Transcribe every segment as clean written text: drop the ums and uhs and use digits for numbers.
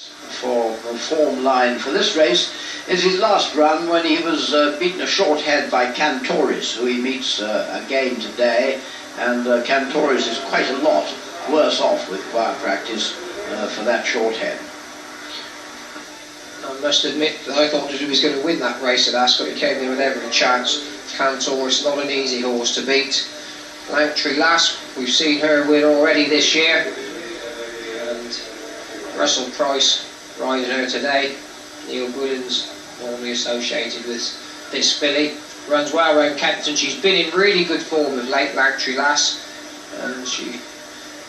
For the form line for this race is his last run when he was beaten a short head by Cantoris, who he meets again today, and Cantoris is quite a lot worse off with choir practice for that short head. I must admit that I thought that he was going to win that race at Ascot. He came in with every chance. Cantoris, not an easy horse to beat. Langtree Lass, we've seen her win already this year, and Russell Price riding her today. Neil Williams, normally associated with this filly, runs well around Kempton. She's been in really good form of late, Langtree Lass, and she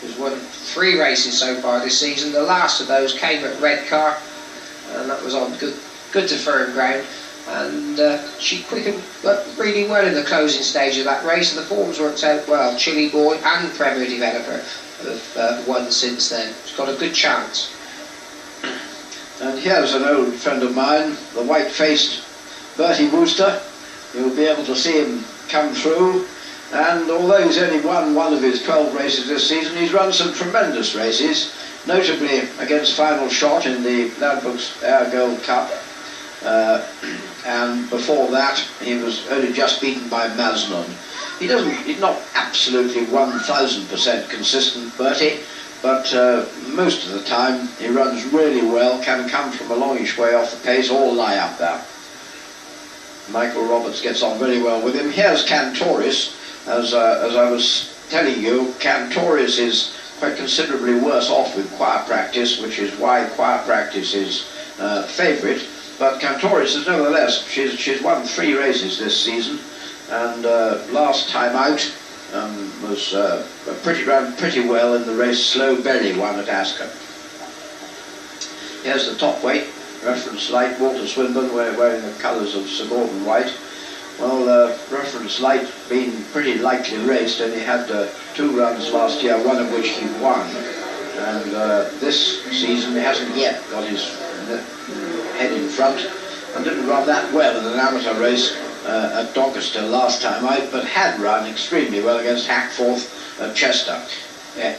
has won 3 races so far this season. The last of those came at Redcar, and that was on good to firm ground, and she quickened up really well in the closing stage of that race, and the forms worked out well. Chilly Boy and Premier Developer have won since then. She's got a good chance. And here's an old friend of mine, the white-faced Bertie Wooster. You'll be able to see him come through, and although he's only won one of his 12 races this season, he's run some tremendous races, notably against Final Shot in the Ladbrokes Air Gold Cup, and before that he was only just beaten by Masnon. He's not absolutely 1000% consistent, Bertie, but most of the time he runs really well, can come from a longish way off the pace or lie up there. Michael Roberts gets on very well with him. Here's Cantoris. As I was telling you, Cantoris is quite considerably worse off with choir practice, which is why choir practice is favourite. But Cantoris is nevertheless, she's won 3 races this season, and last time out was ran pretty well in the race Slow Berry won at Ascot. Here's the top weight, Reference Light, Walter Swinburn, wearing the colours of Sir Gordon White. Well, Reference Light being pretty lightly raced, only had 2 runs last year, one of which he won, and this season he hasn't yet got his head in front, and didn't run that well in an amateur race at Doncaster last time out, but had run extremely well against Hackforth at Chester. Yeah.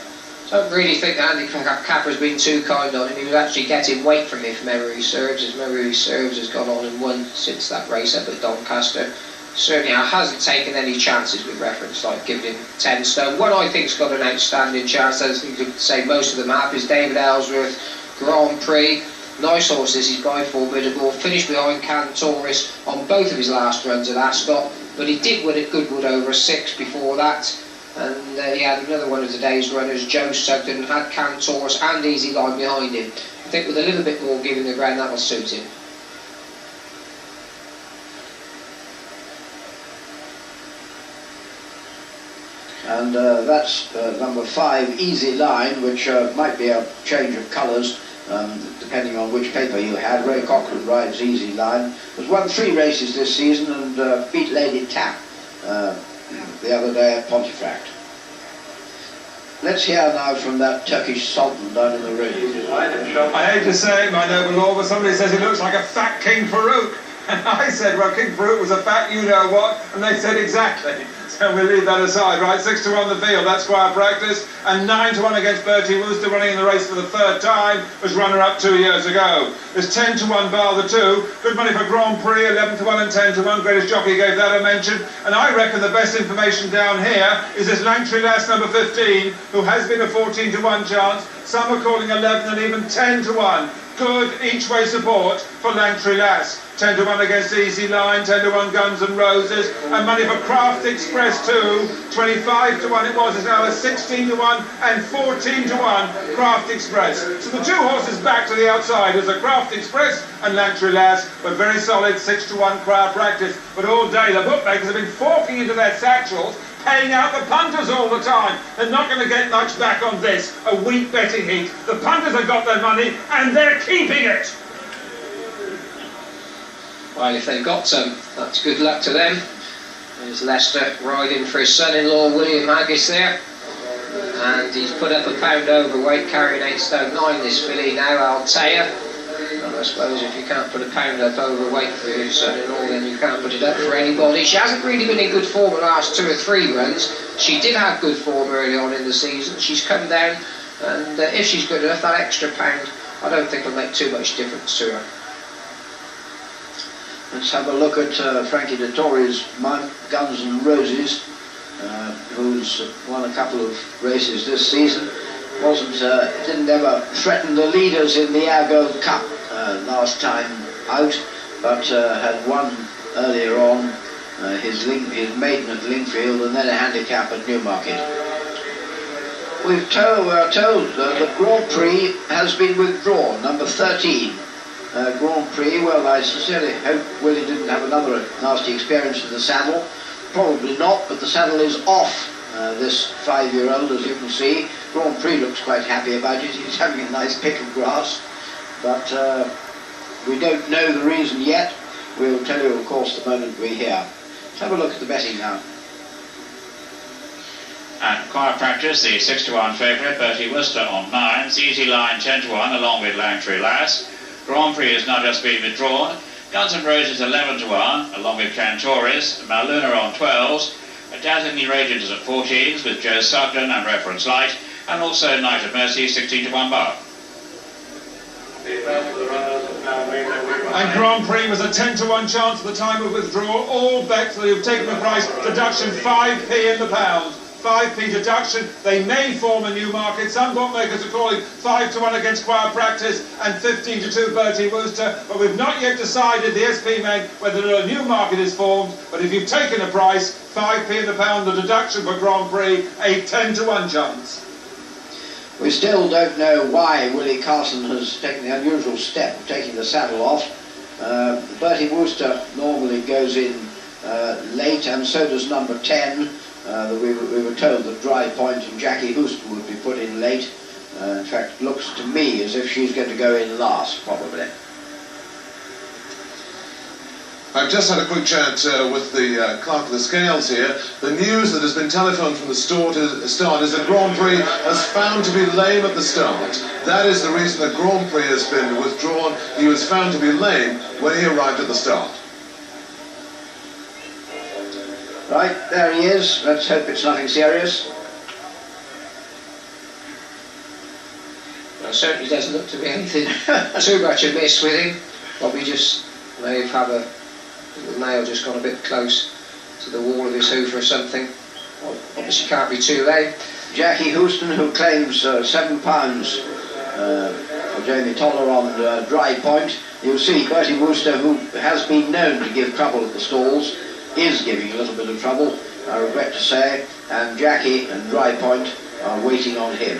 I don't really think the handicapper's been too kind on him. He was actually getting weight from me, if memory serves. His memory serves has gone on and won since that race up at Doncaster. Certainly hasn't taken any chances with Reference, like giving him 10 stone. One I think's got an outstanding chance, as you could say most of them have, is David Ellsworth, Grand Prix. Nice horses, he's by formidable, finished behind Cantoris on both of his last runs at Ascot, but he did win at Goodwood over a 6 before that, and he had another one of today's runners, Joe Sugden, and had Cantoris and Easy Line behind him. I think with a little bit more giving the ground, that'll suit him. And that's number 5, Easy Line, which might be a change of colours, depending on which paper you had. Ray Cochrane rides Easy Line. Has won 3 races this season and beat Lady Tap the other day at Pontefract. Let's hear now from that Turkish Sultan down in the ring. I hate to say it, my noble lord, but somebody says he looks like a fat King Farouk. And I said, well, King Farouk was a fat you-know-what, and they said exactly. So we'll leave that aside, right? 6 to 1 the field, that's choir practice, and 9 to 1 against Bertie Wooster, running in the race for the 3rd time, was runner-up 2 years ago. There's 10 to 1 bar the 2, good money for Grand Prix, 11 to 1 and 10 to 1, greatest jockey gave that a mention, and I reckon the best information down here is this Langtree Lass number 15, who has been a 14 to 1 chance, some are calling 11 and even 10 to 1. Good each-way support for Langtree Lass. 10 to 1 against Easy Line, 10 to 1 Guns N' Roses, and money for Craft Express too. 25 to 1 it was, it's now a 16 to 1 and 14 to 1 Craft Express. So the 2 horses back to the outside is a Craft Express and Langtree Lass, but very solid 6 to 1 crowd practice. But all day the bookmakers have been forking into their satchels, paying out the punters all the time. They're not going to get much back on this, a weak betting heat. The punters have got their money and they're keeping it. Well, if they've got some, that's good luck to them. There's Leicester riding for his son-in-law William Haggis there, and he's put up a pound overweight, carrying 8 stone 9 this filly now, Altea. And I suppose if you can't put a pound up overweight for your son-in-law, then you can't put it up for anybody. She hasn't really been in good form the last 2 or 3 runs. She did have good form early on in the season. She's come down, and if she's good enough, that extra pound I don't think it'll make too much difference to her. Let's have a look at Frankie Dettori's mount, Guns N' Roses, who's won a couple of races this season. Didn't ever threaten the leaders in the Argo Cup last time out, but had won earlier on his maiden at Lingfield and then a handicap at Newmarket. We are told the Grand Prix has been withdrawn, number 13. Grand Prix, well, I sincerely hope Willie didn't have another nasty experience in the saddle. Probably not, but the saddle is off this 5-year-old, as you can see. Grand Prix looks quite happy about it. He's having a nice pick of grass, but we don't know the reason yet. We'll tell you, of course, the moment we hear. Let's have a look at the betting now. At choir practice, the 6-to-1 favourite, Bertie Wooster on 9s, Easy Line 10-to-1 along with Langtree Lass. Grand Prix has now just been withdrawn. Guns N' Roses 11-to-1 along with Cantoris, Maluna on 12s, Dazzlingly Radiant is at 14s with Joe Sugden and Reference Light, and also Knight of Mercy 16-to-1 bar. And Grand Prix was a 10-to-1 chance at the time of withdrawal. All bets that have taken the price deduction 5p in the pound. 5p deduction. They may form a Newmarket. Some bookmakers are calling 5-to-1 against choir practice and 15-to-2 Bertie Wooster, but we've not yet decided, the SP men, whether a Newmarket is formed. But if you've taken a price, 5p in the pound, the deduction for Grand Prix, a 10-to-1 chance. We still don't know why Willie Carson has taken the unusual step of taking the saddle off. Bertie Wooster normally goes in late, and so does number 10. We were told that Dry Point and Jackie Houston would be put in late. In fact, looks to me as if she's going to go in last, probably. I've just had a quick chat with the clerk of the scales here. The news that has been telephoned from the start is that Grand Prix has found to be lame at the start. That is the reason that Grand Prix has been withdrawn. He was found to be lame when he arrived at the start. Right, there he is. Let's hope it's nothing serious. Well, certainly doesn't look to be anything too much amiss with him. Probably just may have had a little nail just gone a bit close to the wall of his hoof or something. Well, obviously can't be too late. Jackie Houston, who claims £7 for Jamie Toller on Dry Point. You'll see Bertie Wooster, who has been known to give trouble at the stalls, is giving a little bit of trouble, I regret to say, and Jackie and Dry Point are waiting on him.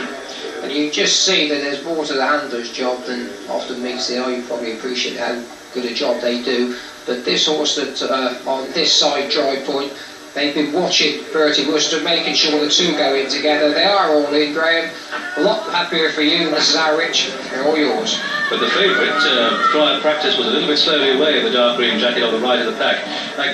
And you just see that there's more to the handler's job than often meets the eye. You probably appreciate how good a job they do. But this horse that on this side, Dry Point, they've been watching Bertie Wooster, making sure the two go in together. They are all in, Graham. A lot happier for you, Mrs. Harwich. They're all yours. But the favourite, Choir Practice, was a little bit slowly away in the dark green jacket on the right of the pack.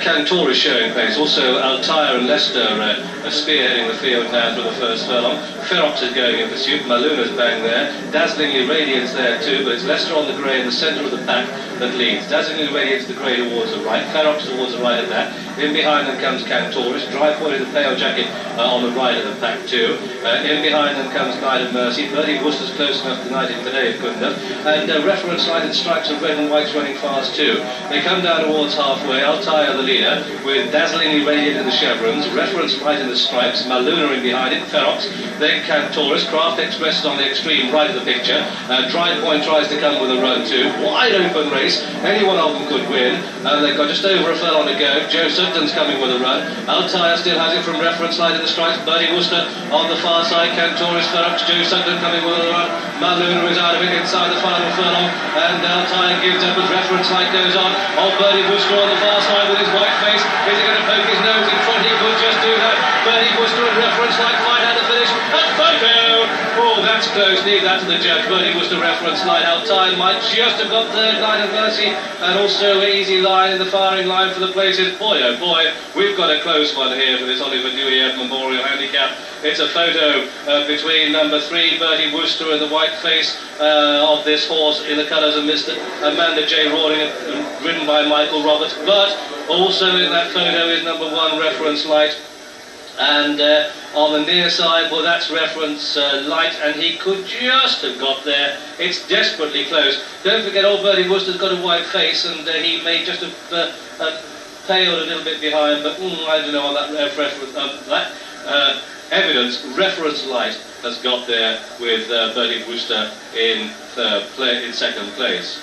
Cantor is showing pace. Also, Altair and Leicester are spearheading the field now for the first furlong. Ferox is going in pursuit. Maluna's bang there. Dazzlingly Radiant's there too, but it's Leicester on the grey in the centre of the pack that leads. Dazzlingly Radiant's the grey towards the right. Ferox towards the right of that. In behind them comes Cantoris. Dry Point in the pale jacket on the right of the pack too. In behind them comes Knight of Mercy. Bertie Wooster's close enough to Knight of today, if good enough. And Reference Light and Stripes of red and white's running fast too. They come down towards halfway. Altair the leader with Dazzlingly Radiant in the chevrons. Reference Light in the stripes. Maluna in behind it. Ferox. Then Cantoris. Craft Express is on the extreme right of the picture. Dry Point tries to come with a run too. Wide open race. Any one of them could win. They've got just over a furlong to go. Joe Sugden's coming with a run. Altair still has it from Reference Light in the stripes. Bertie Wooster on the far side. Cantoris, Ferox, Joe Sugden coming with a run. Maluna is out of it inside the final furlong. And Altair gives up as Reference Light goes on. Bertie Wooster on the far side with his white face. Is he going to poke his nose in front? He could just do that. Bertie Wooster and Reference Light fight out the finish. And photo! Oh, that's close. Leave that to the judge. Bertie Wooster, Reference Light. Altair might just have got third. Line of Mercy. And also Easy Line in the firing line for the places. Boy, oh boy, we've got a close one here for this Oliver Dewey Memorial Handicap. It's a photo between number 3, Bertie Wooster, and the white face of this horse in the colours of Mr. Amanda J. Rawling, ridden by Michael Roberts. But also in that photo is number 1, Reference Light. And on the near side, well, that's reference light, and he could just have got there. It's desperately close. Don't forget, old Bertie Wooster's got a white face, and he may just have paled a little bit behind, but I don't know on that evidence. Reference light has got there with Bertie Wooster in second place.